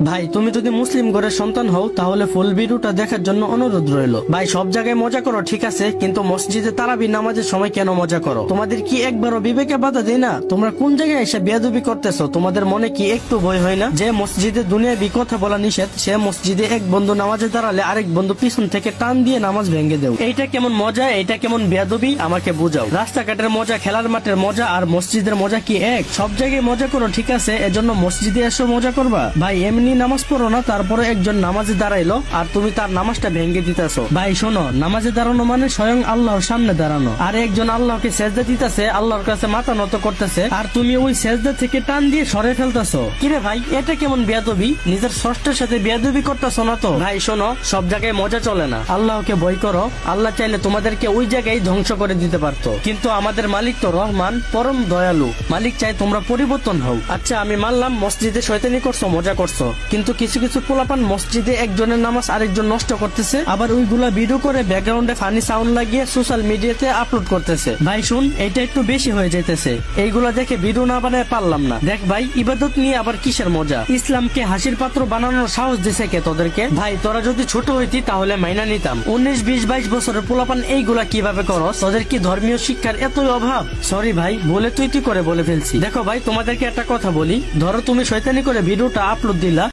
ভাই তুমি যদি মুসলিম ঘরের সন্তান হও তাহলে ফুল ভিডিওটা দেখার জন্য অনুরোধ রইল। ভাই সব জায়গায় মজা করো ঠিক আছে, কিন্তু মসজিদে তারাবি নামাজের সময় কেন মজা করো? তোমাদের কি একবারও বিবেকে বাধা দেয় না? তোমরা কোন জায়গায় এসে বেয়াদবি করতেছো? তোমাদের মনে কি একটু ভয় হয় না যে মসজিদে দুনিয়াবি কথা বলা নিষেধ? সে মসজিদে এক বন্ধু নামাজে দাঁড়ালে আরেক বন্ধু পিছন থেকে টান দিয়ে নামাজ ভেঙে দেও। এইটা কেমন মজা? এটা কেমন বেয়াদবি? আমাকে বুঝাও। রাস্তাঘাটের মজা, খেলার মাঠের মজা আর মসজিদের মজা কি এক? সব জায়গায় মজা করো ঠিক আছে, এজন্য মসজিদে এসে মজা করবা? ভাই এমনি নামাজ পড়ো না, তারপরে একজন নামাজে দাঁড়াইলো আর তুমি তার নামাজটা ভেঙে দিতেছো। ভাই শোনো, নামাজে দাঁড়ানো মানে স্বয়ং আল্লাহর সামনে দাঁড়ানো, আর একজন আল্লাহকে সেজদা দিতেছে, আল্লাহর কাছে মাথা নত করতেছে, আর তুমি ওই সেজদা থেকে টান দিয়ে সরে ফেলতেছো। কিরে ভাই এটা কেমন বেয়াদবি? নিজের ষষ্ঠের সাথে বেয়াদবি করতেছো না তো? ভাই শোনো, সব জায়গায় মজা চলে না, আল্লাহকে ভয় করো। আল্লাহ চাইলে তোমাদেরকে ওই জায়গায় ধ্বংস করে দিতে পারতো, কিন্তু আমাদের মালিক তো রহমান, পরম দয়ালু। মালিক চাই তোমরা পরিবর্তন হও। আচ্ছা আমি মানলাম মসজিদে শয়তানি করছো, মজা করছো, কিন্তু কিছু কিছু পোলাপান মসজিদে একজনের নামাজ আরেকজন নষ্ট করতেছে, আবার ওইগুলা ভিডিও করে ব্যাকগ্রাউন্ডে ফানি সাউন্ড লাগিয়ে সোশ্যাল মিডিয়াতে আপলোড করতেছে। ভাই শুন, এটা একটু বেশি হয়ে যাইতেছে। এইগুলা দেখে ভিডিও না বানায় পারলাম না। দেখ ভাই, ইবাদত নিয়ে আবার কিসের মজা? ইসলামকে হাসির পাত্র বানানোর সাহস দিছে কে তোদেরকে? ভাই তোরা যদি ছোট হইতি তাহলে মাইনা নিতাম। 19, 20, 22 বছরের পোলাপান এইগুলা কিভাবে করস? তোদের কি ধর্মীয় শিক্ষার এতই অভাব? সরি ভাই, বলে তুই করে বলে ফেলছি। দেখো ভাই, তোমাদেরকে একটা কথা বলি, ধরো তুমি শয়তানি করে ভিডিওটা আপলোড দিলা,